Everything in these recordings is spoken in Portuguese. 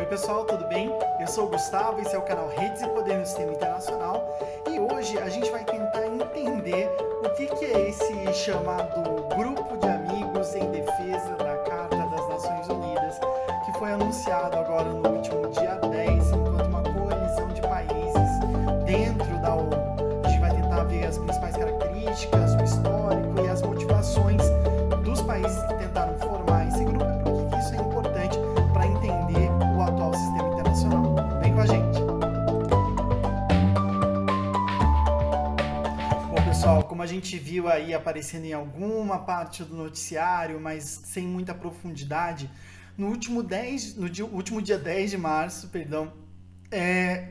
Oi pessoal, tudo bem? Eu sou o Gustavo, esse é o canal Redes e Poder no Sistema Internacional e hoje a gente vai tentar entender o que é esse chamado Grupo de Amigos em Defesa da Carta das Nações Unidas, que foi anunciado agora no último dia 10 enquanto uma coalizão de países dentro da ONU. A gente vai tentar ver as principais características, o histórico e as motivações dos países que tentaram formar esse grupo e por que isso é importante para entender o atual sistema internacional. Vem com a gente! Bom, pessoal, como a gente viu aí aparecendo em alguma parte do noticiário, mas sem muita profundidade, no último dia 10 de março,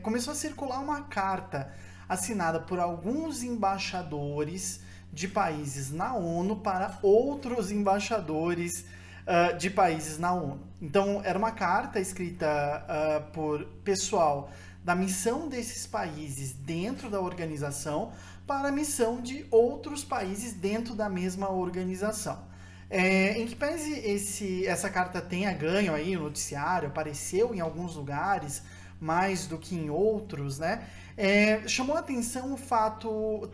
começou a circular uma carta assinada por alguns embaixadores de países na ONU para outros embaixadores de países na ONU. Então, era uma carta escrita por pessoal da missão desses países dentro da organização para a missão de outros países dentro da mesma organização. Em que pese essa carta tenha ganho aí no noticiário, apareceu em alguns lugares, mais do que em outros, né? Chamou a atenção o fato,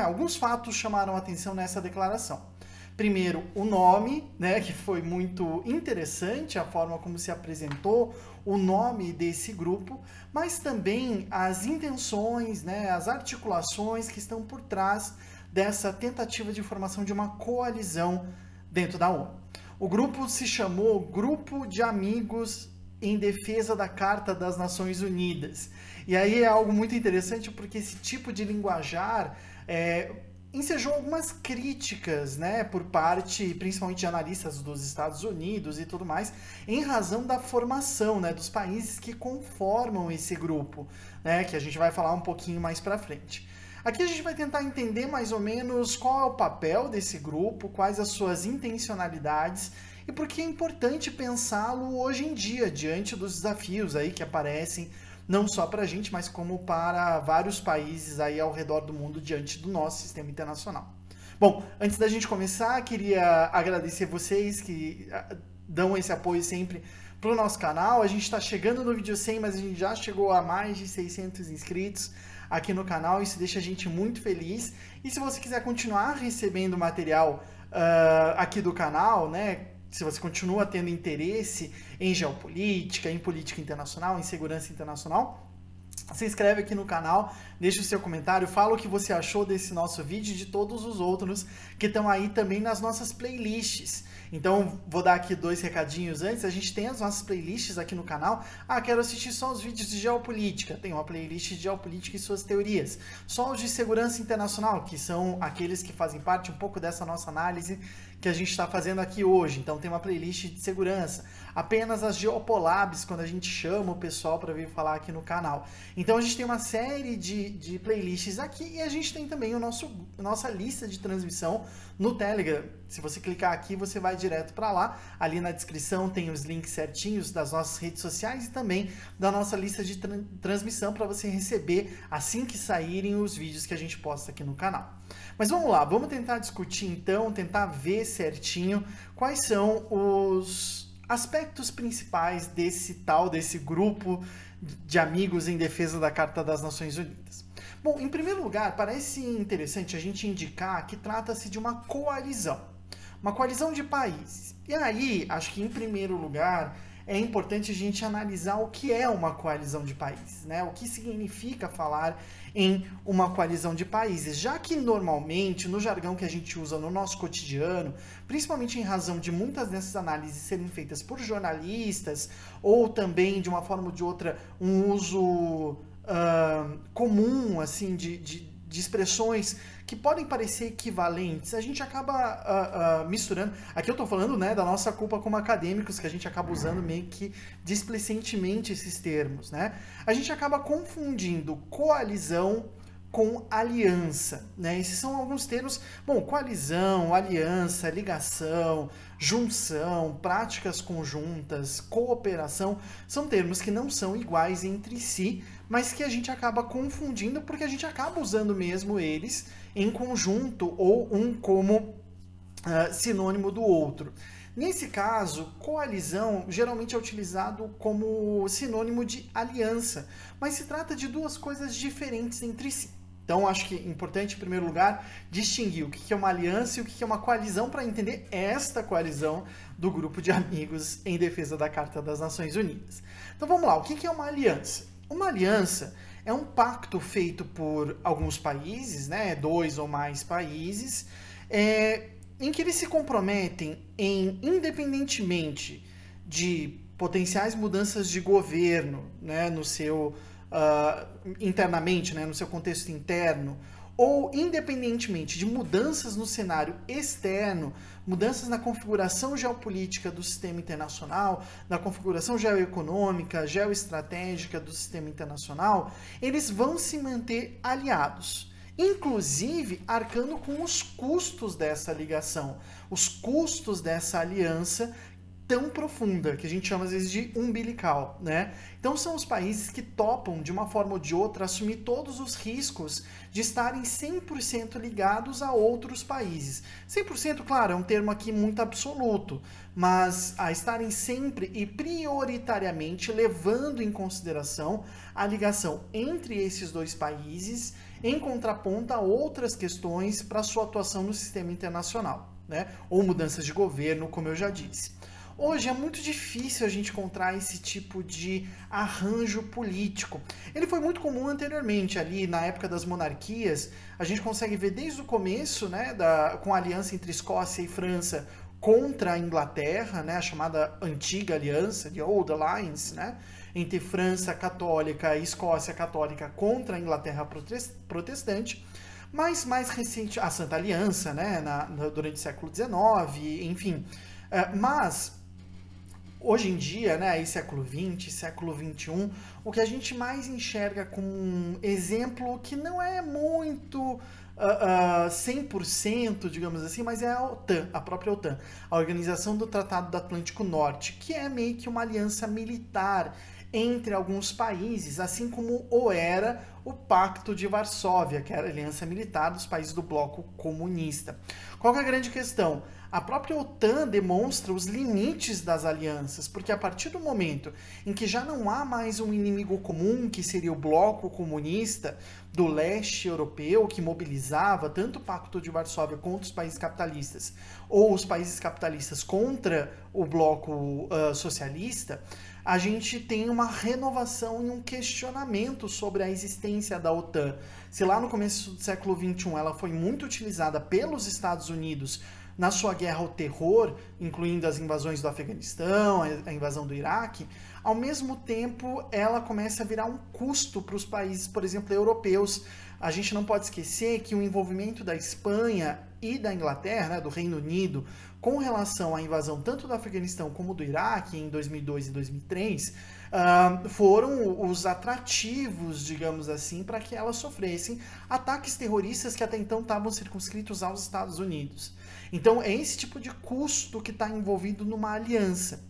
alguns fatos chamaram a atenção nessa declaração. Primeiro, o nome, né, que foi muito interessante, a forma como se apresentou o nome desse grupo, mas também as intenções, né, as articulações que estão por trás dessa tentativa de formação de uma coalizão dentro da ONU. O grupo se chamou Grupo de Amigos em Defesa da Carta das Nações Unidas. E aí é algo muito interessante porque esse tipo de linguajar ensejou algumas críticas, né, por parte, principalmente de analistas dos Estados Unidos e tudo mais, em razão da formação, né, dos países que conformam esse grupo, né, que a gente vai falar um pouquinho mais para frente. Aqui a gente vai tentar entender mais ou menos qual é o papel desse grupo, quais as suas intencionalidades e por que é importante pensá-lo hoje em dia, diante dos desafios aí que aparecem não só para a gente, mas como para vários países aí ao redor do mundo diante do nosso sistema internacional. Bom, antes da gente começar, queria agradecer vocês que dão esse apoio sempre para o nosso canal. A gente está chegando no vídeo 100, mas a gente já chegou a mais de 600 inscritos aqui no canal, isso deixa a gente muito feliz. E se você quiser continuar recebendo material aqui do canal, né, se você continua tendo interesse em geopolítica, em política internacional, em segurança internacional, se inscreve aqui no canal, deixa o seu comentário, fala o que você achou desse nosso vídeo e de todos os outros que estão aí também nas nossas playlists. Então, vou dar aqui 2 recadinhos antes. A gente tem as nossas playlists aqui no canal. Quero assistir só os vídeos de geopolítica. Tem uma playlist de geopolítica e suas teorias. Só os de segurança internacional, que são aqueles que fazem parte um pouco dessa nossa análise que a gente está fazendo aqui hoje. Então, tem uma playlist de segurança. Apenas as Geopolabs, quando a gente chama o pessoal para vir falar aqui no canal. Então, a gente tem uma série de playlists aqui e a gente tem também nossa lista de transmissão no Telegram. Se você clicar aqui, você vai direto para lá. Ali na descrição tem os links certinhos das nossas redes sociais e também da nossa lista de transmissão para você receber assim que saírem os vídeos que a gente posta aqui no canal. Mas vamos lá, vamos tentar discutir então, tentar ver certinho quais são os aspectos principais desse grupo de amigos em defesa da Carta das Nações Unidas. Bom, em primeiro lugar, parece interessante a gente indicar que trata-se de uma coalizão de países. E aí, acho que em primeiro lugar, é importante a gente analisar o que é uma coalizão de países, né? O que significa falar em uma coalizão de países, já que normalmente, no jargão que a gente usa no nosso cotidiano, principalmente em razão de muitas dessas análises serem feitas por jornalistas, ou também, de uma forma ou de outra, um uso comum, assim, de expressões que podem parecer equivalentes, a gente acaba misturando. Aqui eu estou falando, né, da nossa culpa como acadêmicos, que a gente acaba usando meio que displicentemente esses termos, né? A gente acaba confundindo coalizão com aliança, né? Esses são alguns termos. Bom, coalizão, aliança, ligação, junção, práticas conjuntas, cooperação, são termos que não são iguais entre si, mas que a gente acaba confundindo porque a gente acaba usando mesmo eles em conjunto ou um como sinônimo do outro. Nesse caso, coalizão geralmente é utilizado como sinônimo de aliança, mas se trata de duas coisas diferentes entre si. Então, acho que é importante, em primeiro lugar, distinguir o que é uma aliança e o que é uma coalizão para entender esta coalizão do grupo de amigos em defesa da Carta das Nações Unidas. Então, vamos lá. O que é uma aliança? Uma aliança é um pacto feito por alguns países, né, 2 ou mais países, em que eles se comprometem em, independentemente de potenciais mudanças de governo, né, no seu internamente, né, no seu contexto interno, ou independentemente de mudanças no cenário externo, mudanças na configuração geopolítica do sistema internacional, na configuração geoeconômica, geoestratégica do sistema internacional, eles vão se manter aliados, inclusive arcando com os custos dessa ligação, os custos dessa aliança tão profunda, que a gente chama às vezes de umbilical, né? Então são os países que topam, de uma forma ou de outra, assumir todos os riscos de estarem 100% ligados a outros países. 100%, claro, é um termo aqui muito absoluto, mas a estarem sempre e prioritariamente levando em consideração a ligação entre esses dois países em contraponto a outras questões para sua atuação no sistema internacional, né? Ou mudanças de governo, como eu já disse. Hoje é muito difícil a gente encontrar esse tipo de arranjo político. Ele foi muito comum anteriormente, ali na época das monarquias. A gente consegue ver desde o começo, né, com a aliança entre Escócia e França contra a Inglaterra, né, a chamada antiga aliança, de Old Alliance, né, entre França católica e Escócia católica contra a Inglaterra protestante. Mas mais recente, a Santa Aliança, né, durante o século XIX, enfim. Mas hoje em dia, né, aí século XX, século XXI, o que a gente mais enxerga como um exemplo que não é muito 100%, digamos assim, mas é a OTAN, a própria OTAN, a Organização do Tratado do Atlântico Norte, que é meio que uma aliança militar entre alguns países, assim como o era o Pacto de Varsóvia, que era a aliança militar dos países do bloco comunista. Qual que é a grande questão? A própria OTAN demonstra os limites das alianças, porque a partir do momento em que já não há mais um inimigo comum, que seria o bloco comunista do leste europeu, que mobilizava tanto o Pacto de Varsóvia contra os países capitalistas, ou os países capitalistas contra o bloco socialista, a gente tem uma renovação e um questionamento sobre a existência da OTAN. Se lá no começo do século XXI ela foi muito utilizada pelos Estados Unidos na sua guerra ao terror, incluindo as invasões do Afeganistão, a invasão do Iraque, ao mesmo tempo ela começa a virar um custo para os países, por exemplo, europeus. A gente não pode esquecer que o envolvimento da Espanha e da Inglaterra, né, do Reino Unido, com relação à invasão tanto do Afeganistão como do Iraque em 2002 e 2003, foram os atrativos, digamos assim, para que elas sofressem ataques terroristas que até então estavam circunscritos aos Estados Unidos. Então, é esse tipo de custo que está envolvido numa aliança.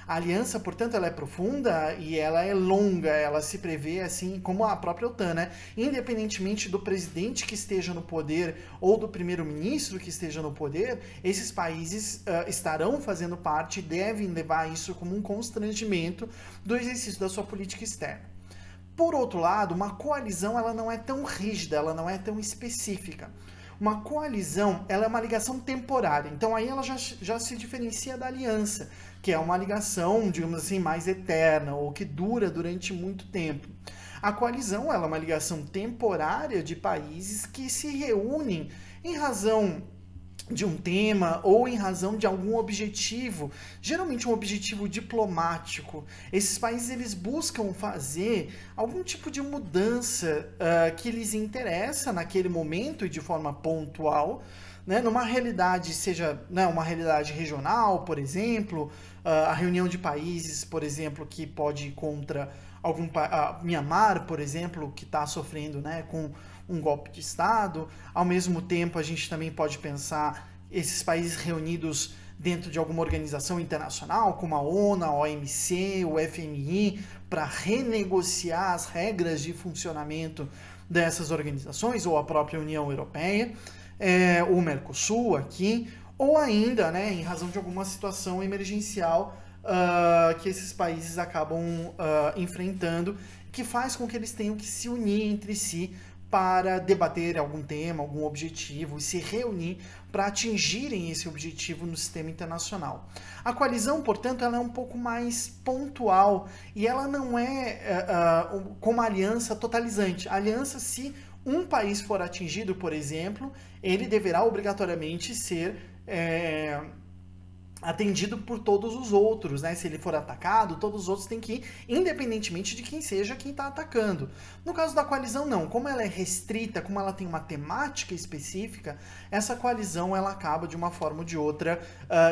A aliança, portanto, ela é profunda e ela é longa, ela se prevê assim como a própria OTAN, né? Independentemente do presidente que esteja no poder ou do primeiro-ministro que esteja no poder, esses países estarão fazendo parte e devem levar isso como um constrangimento do exercício da sua política externa. Por outro lado, uma coalizão ela não é tão rígida, ela não é tão específica. Uma coalizão, ela é uma ligação temporária, então aí ela já se diferencia da aliança, que é uma ligação, digamos assim, mais eterna, ou que dura durante muito tempo. A coalizão, ela é uma ligação temporária de países que se reúnem em razão de um tema ou em razão de algum objetivo, geralmente um objetivo diplomático. Esses países eles buscam fazer algum tipo de mudança que lhes interessa naquele momento e de forma pontual, né, numa realidade, seja, né, uma realidade regional, por exemplo, a reunião de países, por exemplo, que pode ir contra Myanmar, por exemplo, que está sofrendo, né, com um golpe de Estado. Ao mesmo tempo, a gente também pode pensar esses países reunidos dentro de alguma organização internacional, como a ONU, a OMC, o FMI, para renegociar as regras de funcionamento dessas organizações, ou a própria União Europeia, o Mercosul aqui, ou ainda, né, em razão de alguma situação emergencial que esses países acabam enfrentando, que faz com que eles tenham que se unir entre si para debater algum tema, algum objetivo e se reunir para atingirem esse objetivo no sistema internacional. A coalizão, portanto, ela é um pouco mais pontual e ela não é como a aliança totalizante. A aliança, se um país for atingido, por exemplo, ele deverá obrigatoriamente ser atendido por todos os outros, né? Se ele for atacado, todos os outros têm que ir, independentemente de quem seja quem está atacando. No caso da coalizão, não. Como ela é restrita, como ela tem uma temática específica, essa coalizão ela acaba, de uma forma ou de outra,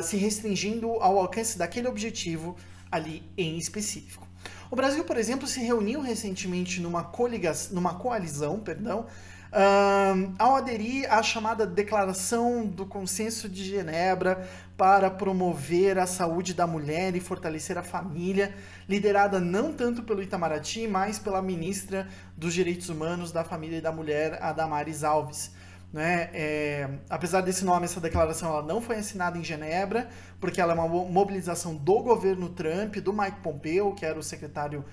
se restringindo ao alcance daquele objetivo ali em específico. O Brasil, por exemplo, se reuniu recentemente numa coalizão, ao aderir à chamada Declaração do Consenso de Genebra para promover a saúde da mulher e fortalecer a família, liderada não tanto pelo Itamaraty, mas pela ministra dos Direitos Humanos, da Família e da Mulher, a Damares Alves. Né? Apesar desse nome, essa declaração ela não foi assinada em Genebra, porque ela é uma mobilização do governo Trump, do Mike Pompeo, que era o secretário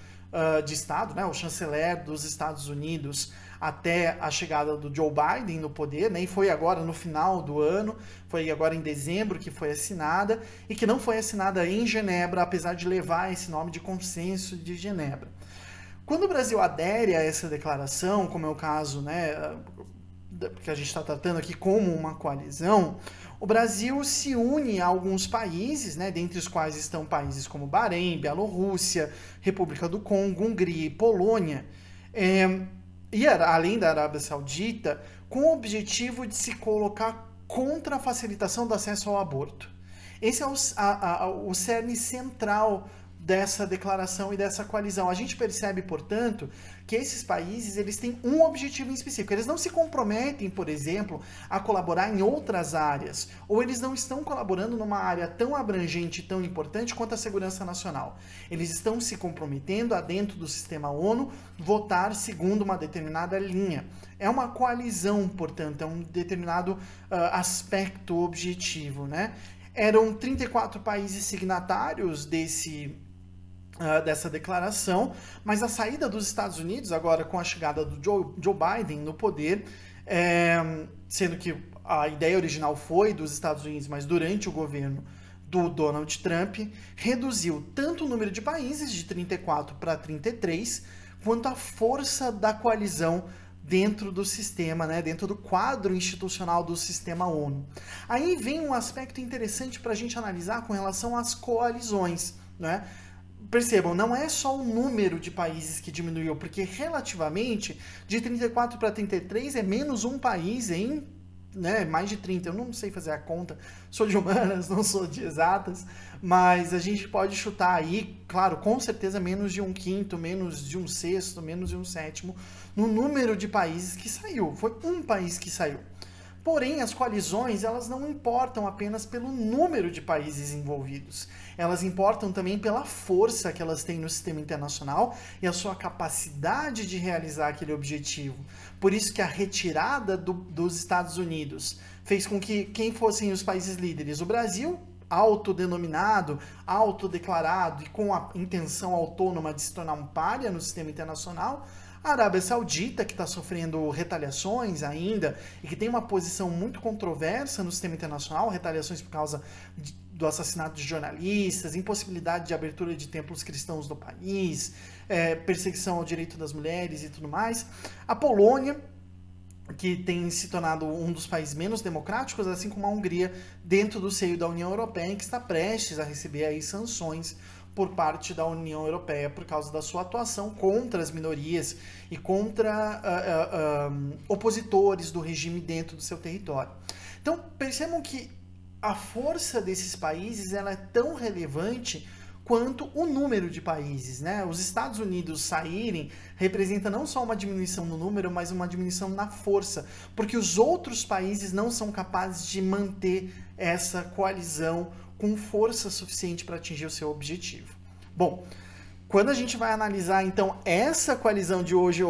de Estado, né, o chanceler dos Estados Unidos, até a chegada do Joe Biden no poder, né, e foi agora no final do ano, foi agora em dezembro que foi assinada, e que não foi assinada em Genebra, apesar de levar esse nome de Consenso de Genebra. Quando o Brasil adere a essa declaração, como é o caso, né, que a gente está tratando aqui como uma coalizão, o Brasil se une a alguns países, né, dentre os quais estão países como Bahrein, Bielorrússia, República do Congo, Hungria e Polônia, e além da Arábia Saudita, com o objetivo de se colocar contra a facilitação do acesso ao aborto. Esse é o cerne central dessa declaração e dessa coalizão. A gente percebe, portanto, que esses países eles têm um objetivo em específico. Eles não se comprometem, por exemplo, a colaborar em outras áreas, ou eles não estão colaborando numa área tão abrangente e tão importante quanto a segurança nacional. Eles estão se comprometendo a, dentro do sistema ONU, votar segundo uma determinada linha. É uma coalizão, portanto, é um determinado aspecto objetivo, né? Eram 34 países signatários dessa declaração, mas a saída dos Estados Unidos, agora com a chegada do Joe Biden no poder, sendo que a ideia original foi dos Estados Unidos, mas durante o governo do Donald Trump, reduziu tanto o número de países, de 34 para 33, quanto a força da coalizão dentro do sistema, né, dentro do quadro institucional do sistema ONU. Aí vem um aspecto interessante para a gente analisar com relação às coalizões, né? Percebam, não é só o número de países que diminuiu, porque relativamente, de 34 para 33 é menos um país em, né, mais de 30. Eu não sei fazer a conta, sou de humanas, não sou de exatas, mas a gente pode chutar aí, claro, com certeza menos de um quinto, menos de um sexto, menos de um sétimo, no número de países que saiu. Foi um país que saiu. Porém, as coalizões, elas não importam apenas pelo número de países envolvidos. Elas importam também pela força que elas têm no sistema internacional e a sua capacidade de realizar aquele objetivo. Por isso que a retirada dos Estados Unidos fez com que quem fossem os países líderes? O Brasil, autodenominado, autodeclarado e com a intenção autônoma de se tornar um pária no sistema internacional. A Arábia Saudita, que está sofrendo retaliações ainda e que tem uma posição muito controversa no sistema internacional, retaliações por causa do assassinato de jornalistas, impossibilidade de abertura de templos cristãos no país, perseguição ao direito das mulheres e tudo mais. A Polônia, que tem se tornado um dos países menos democráticos, assim como a Hungria, dentro do seio da União Europeia, em que está prestes a receber aí sanções por parte da União Europeia por causa da sua atuação contra as minorias e contra opositores do regime dentro do seu território. Então, percebam que a força desses países ela é tão relevante quanto o número de países, né? Os Estados Unidos saírem representa não só uma diminuição no número, mas uma diminuição na força, porque os outros países não são capazes de manter essa coalizão com força suficiente para atingir o seu objetivo. Bom, quando a gente vai analisar, então, essa coalizão de hoje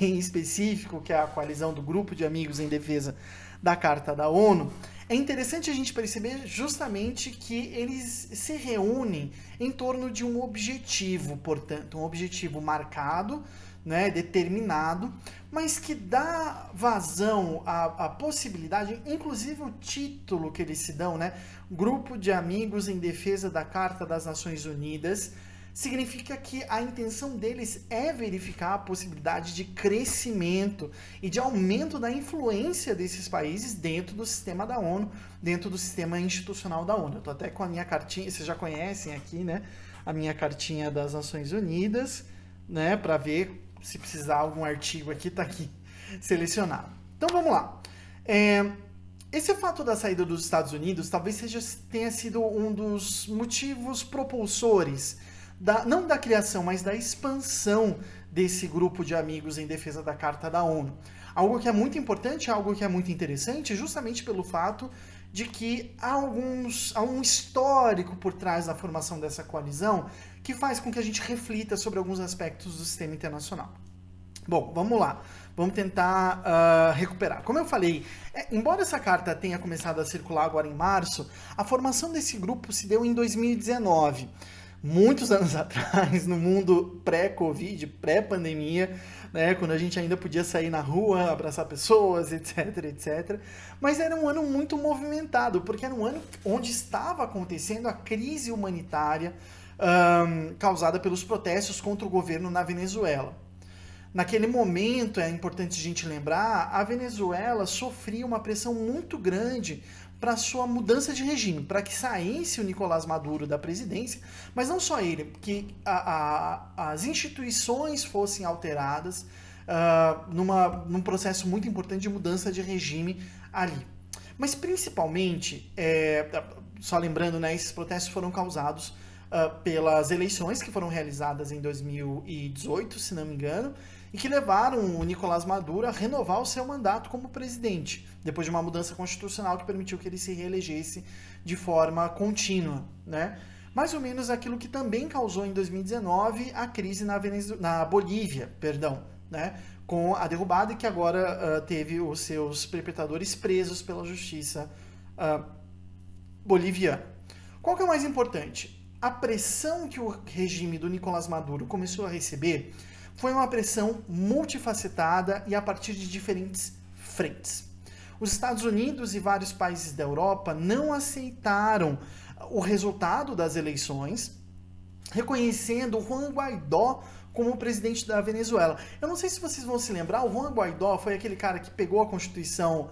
em específico, que é a coalizão do Grupo de Amigos em Defesa da Carta da ONU, É interessante a gente perceber justamente que eles se reúnem em torno de um objetivo, portanto, um objetivo marcado, né, determinado, mas que dá vazão à possibilidade, inclusive o título que eles se dão, né, Grupo de Amigos em Defesa da Carta das Nações Unidas, significa que a intenção deles é verificar a possibilidade de crescimento e de aumento da influência desses países dentro do sistema da ONU, dentro do sistema institucional da ONU. Eu tô até com a minha cartinha, vocês já conhecem aqui, né, a minha cartinha das Nações Unidas, né, para ver se precisar algum artigo aqui, tá aqui selecionado. Então vamos lá. Esse fato da saída dos Estados Unidos talvez tenha sido um dos motivos propulsores não da criação, mas da expansão desse grupo de amigos em defesa da Carta da ONU. Algo que é muito importante, algo que é muito interessante, justamente pelo fato de que há um histórico por trás da formação dessa coalizão que faz com que a gente reflita sobre alguns aspectos do sistema internacional. Bom, vamos lá. Vamos tentar recuperar. Como eu falei, embora essa carta tenha começado a circular agora em março, a formação desse grupo se deu em 2019. Muitos anos atrás, no mundo pré-Covid, pré-pandemia, né, quando a gente ainda podia sair na rua, abraçar pessoas, etc, etc. Mas era um ano muito movimentado, porque era um ano onde estava acontecendo a crise humanitária causada pelos protestos contra o governo na Venezuela. Naquele momento, é importante a gente lembrar, a Venezuela sofria uma pressão muito grande para sua mudança de regime, para que saísse o Nicolás Maduro da presidência, mas não só ele, que as instituições fossem alteradas num processo muito importante de mudança de regime ali. Mas principalmente, só lembrando, né, esses protestos foram causados pelas eleições que foram realizadas em 2018, se não me engano, e que levaram o Nicolás Maduro a renovar o seu mandato como presidente, depois de uma mudança constitucional que permitiu que ele se reelegesse de forma contínua, né? Mais ou menos aquilo que também causou em 2019 a crise na Bolívia, né? Com a derrubada e que agora teve os seus perpetradores presos pela justiça boliviana. Qual que é o mais importante? A pressão que o regime do Nicolás Maduro começou a receber foi uma pressão multifacetada e a partir de diferentes frentes. Os Estados Unidos e vários países da Europa não aceitaram o resultado das eleições, reconhecendo Juan Guaidó como presidente da Venezuela. Eu não sei se vocês vão se lembrar, o Juan Guaidó foi aquele cara que pegou a Constituição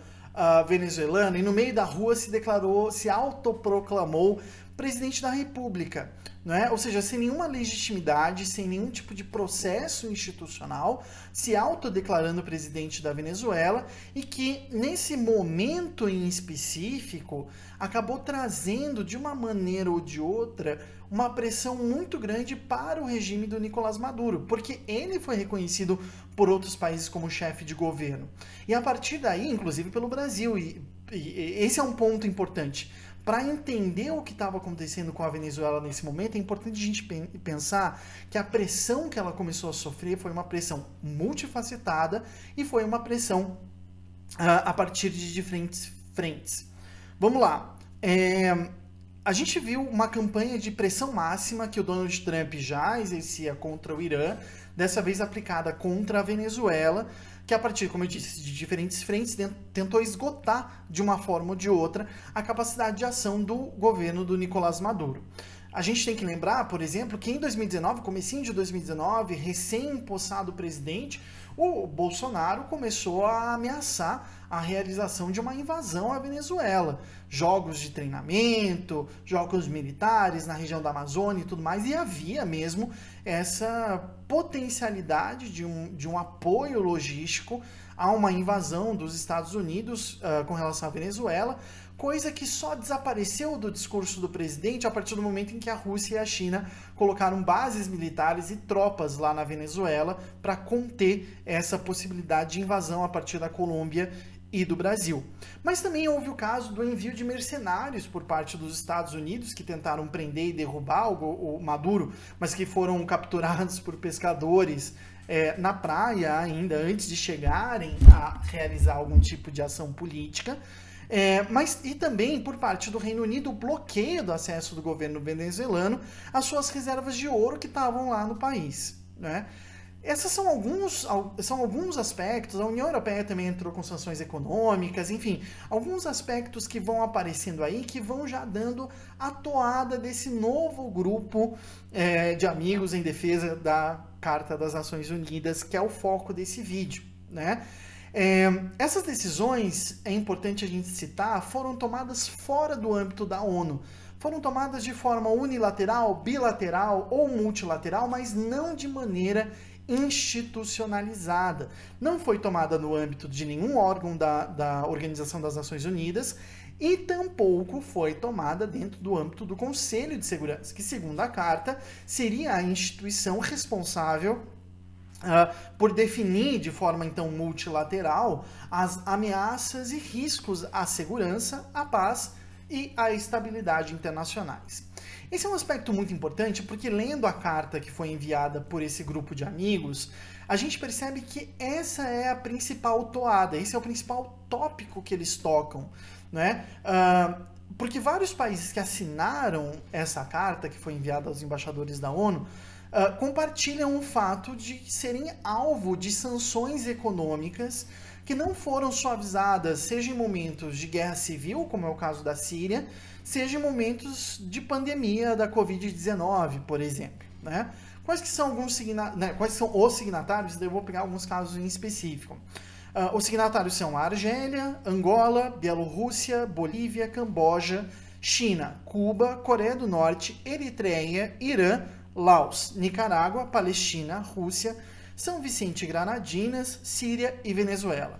venezuelana e no meio da rua se autoproclamou presidente da República, né? Ou seja, sem nenhuma legitimidade, sem nenhum tipo de processo institucional, se autodeclarando presidente da Venezuela e que, nesse momento em específico, acabou trazendo, de uma maneira ou de outra, uma pressão muito grande para o regime do Nicolás Maduro, porque ele foi reconhecido por outros países como chefe de governo. E a partir daí, inclusive pelo Brasil, e esse é um ponto importante. Para entender o que estava acontecendo com a Venezuela nesse momento, é importante a gente pensar que a pressão que ela começou a sofrer foi uma pressão multifacetada e foi uma pressão a partir de diferentes frentes. Vamos lá. A gente viu uma campanha de pressão máxima que o Donald Trump já exercia contra o Irã, dessa vez aplicada contra a Venezuela, que a partir, como eu disse, de diferentes frentes, tentou esgotar de uma forma ou de outra a capacidade de ação do governo do Nicolás Maduro. A gente tem que lembrar, por exemplo, que em 2019, comecinho de 2019, recém-empossado presidente, o Bolsonaro começou a ameaçar a realização de uma invasão à Venezuela. Jogos de treinamento, jogos militares na região da Amazônia e tudo mais, e havia mesmo essa potencialidade de um apoio logístico a uma invasão dos Estados Unidos com relação à Venezuela, coisa que só desapareceu do discurso do presidente a partir do momento em que a Rússia e a China colocaram bases militares e tropas lá na Venezuela para conter essa possibilidade de invasão a partir da Colômbia e do Brasil. Mas também houve o caso do envio de mercenários por parte dos Estados Unidos, que tentaram prender e derrubar o Maduro, mas que foram capturados por pescadores na praia ainda, antes de chegarem a realizar algum tipo de ação política. Mas e também por parte do Reino Unido o bloqueio do acesso do governo venezuelano às suas reservas de ouro que estavam lá no país, né? Esses são alguns aspectos. A União Europeia também entrou com sanções econômicas, enfim, alguns aspectos que vão aparecendo aí que vão já dando a toada desse novo grupo de amigos em defesa da Carta das Nações Unidas, que é o foco desse vídeo, né? Essas decisões, é importante a gente citar, foram tomadas fora do âmbito da ONU. Foram tomadas de forma unilateral, bilateral ou multilateral, mas não de maneira institucionalizada. Não foi tomada no âmbito de nenhum órgão da Organização das Nações Unidas e tampouco foi tomada dentro do âmbito do Conselho de Segurança, que, segundo a Carta, seria a instituição responsável por definir de forma então multilateral as ameaças e riscos à segurança, à paz e à estabilidade internacionais. Esse é um aspecto muito importante porque, lendo a carta que foi enviada por esse grupo de amigos, a gente percebe que essa é a principal toada, esse é o principal tópico que eles tocam, né? Porque vários países que assinaram essa carta que foi enviada aos embaixadores da ONU compartilham o fato de serem alvo de sanções econômicas que não foram suavizadas, seja em momentos de guerra civil, como é o caso da Síria, seja em momentos de pandemia da Covid-19, por exemplo, né? Quais são os signatários? Eu vou pegar alguns casos em específico. Os signatários são a Argélia, Angola, Bielorrússia, Bolívia, Camboja, China, Cuba, Coreia do Norte, Eritreia, Irã, Laos, Nicarágua, Palestina, Rússia, São Vicente e Granadinas, Síria e Venezuela.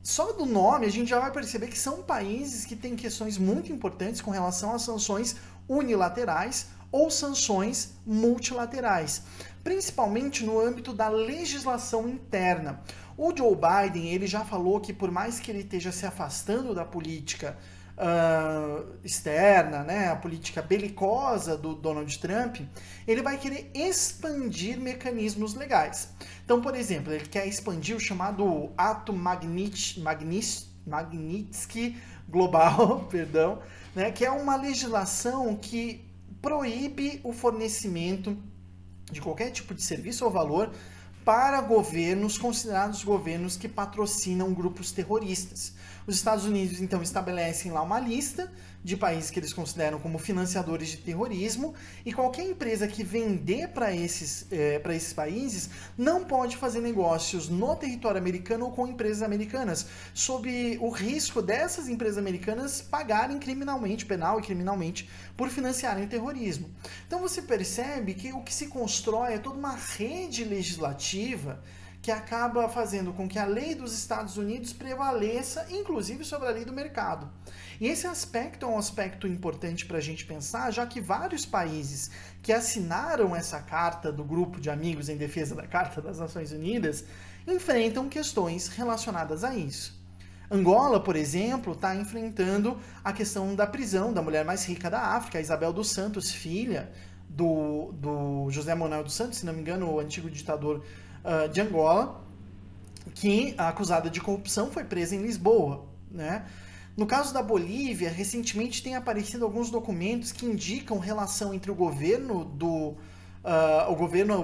Só do nome a gente já vai perceber que são países que têm questões muito importantes com relação às sanções unilaterais ou sanções multilaterais, principalmente no âmbito da legislação interna. O Joe Biden, ele já falou que por mais que ele esteja se afastando da política externa, né, a política belicosa do Donald Trump, ele vai querer expandir mecanismos legais. Então, por exemplo, ele quer expandir o chamado Ato Magnitsky Global, perdão, né, que é uma legislação que proíbe o fornecimento de qualquer tipo de serviço ou valor para governos considerados governos que patrocinam grupos terroristas. Os Estados Unidos, então, estabelecem lá uma lista de países que eles consideram como financiadores de terrorismo e qualquer empresa que vender para esses países não pode fazer negócios no território americano ou com empresas americanas, sob o risco dessas empresas americanas pagarem criminalmente, penal e criminalmente, por financiarem o terrorismo. Então você percebe que o que se constrói é toda uma rede legislativa que acaba fazendo com que a lei dos Estados Unidos prevaleça, inclusive sobre a lei do mercado. E esse aspecto é um aspecto importante para a gente pensar, já que vários países que assinaram essa carta do grupo de amigos em defesa da Carta das Nações Unidas enfrentam questões relacionadas a isso. Angola, por exemplo, está enfrentando a questão da prisão da mulher mais rica da África, Isabel dos Santos, filha do José Manuel dos Santos, se não me engano, o antigo ditador de Angola, que, acusada de corrupção, foi presa em Lisboa, né? No caso da Bolívia, recentemente tem aparecido alguns documentos que indicam relação entre o governo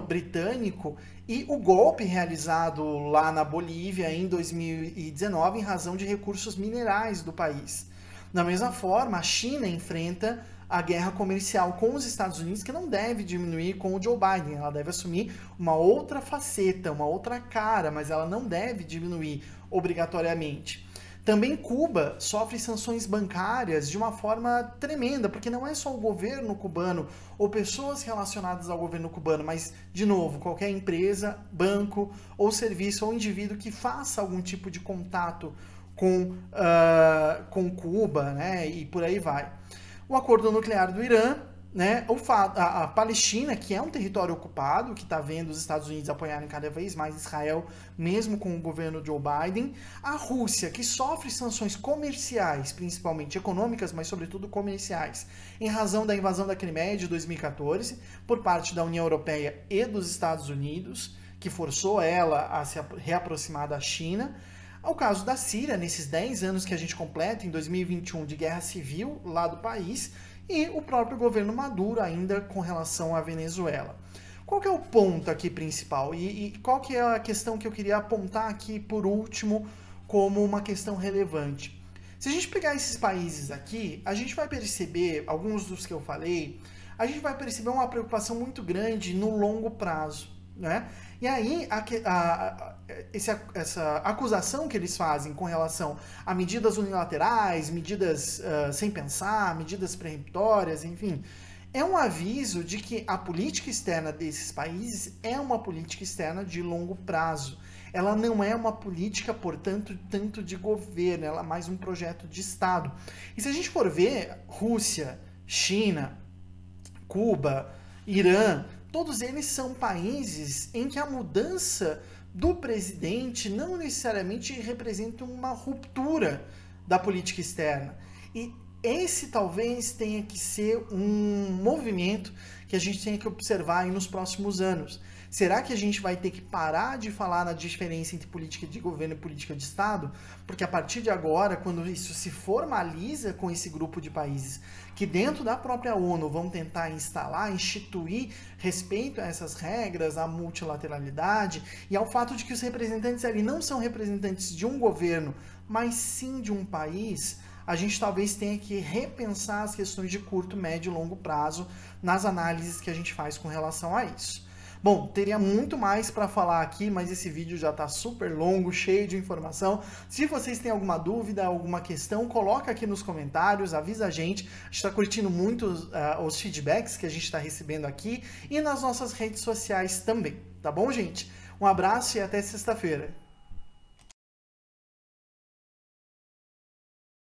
britânico e o golpe realizado lá na Bolívia em 2019 em razão de recursos minerais do país. Da mesma forma, a China enfrenta a guerra comercial com os Estados Unidos, que não deve diminuir com o Joe Biden, ela deve assumir uma outra faceta, uma outra cara, mas ela não deve diminuir obrigatoriamente. Também Cuba sofre sanções bancárias de uma forma tremenda, porque não é só o governo cubano ou pessoas relacionadas ao governo cubano, mas, de novo, qualquer empresa, banco ou serviço ou indivíduo que faça algum tipo de contato com Cuba, né, e por aí vai. O acordo nuclear do Irã, né, a Palestina, que é um território ocupado, que está vendo os Estados Unidos apoiarem cada vez mais Israel, mesmo com o governo Joe Biden. A Rússia, que sofre sanções comerciais, principalmente econômicas, mas sobretudo comerciais, em razão da invasão da Crimeia de 2014, por parte da União Europeia e dos Estados Unidos, que forçou ela a se reaproximar da China. Ao caso da Síria, nesses 10 anos que a gente completa em 2021 de guerra civil lá do país, e o próprio governo Maduro ainda com relação à Venezuela. Qual que é o ponto aqui principal? E qual que é a questão que eu queria apontar aqui por último como uma questão relevante? Se a gente pegar esses países aqui, a gente vai perceber, alguns dos que eu falei, a gente vai perceber uma preocupação muito grande no longo prazo, né? E aí, essa acusação que eles fazem com relação a medidas unilaterais, medidas sem pensar, medidas peremptórias, enfim, é um aviso de que a política externa desses países é uma política externa de longo prazo. Ela não é uma política, portanto, tanto de governo, ela é mais um projeto de Estado. E se a gente for ver, Rússia, China, Cuba, Irã, todos eles são países em que a mudança do presidente não necessariamente representa uma ruptura da política externa. E esse talvez tenha que ser um movimento que a gente tenha que observar aí nos próximos anos. Será que a gente vai ter que parar de falar na diferença entre política de governo e política de Estado? Porque a partir de agora, quando isso se formaliza com esse grupo de países que dentro da própria ONU vão tentar instalar, instituir respeito a essas regras, à multilateralidade e ao fato de que os representantes ali não são representantes de um governo, mas sim de um país, a gente talvez tenha que repensar as questões de curto, médio e longo prazo nas análises que a gente faz com relação a isso. Bom, teria muito mais para falar aqui, mas esse vídeo já está super longo, cheio de informação. Se vocês têm alguma dúvida, alguma questão, coloca aqui nos comentários, avisa a gente. A gente está curtindo muito os feedbacks que a gente está recebendo aqui e nas nossas redes sociais também, tá bom, gente? Um abraço e até sexta-feira.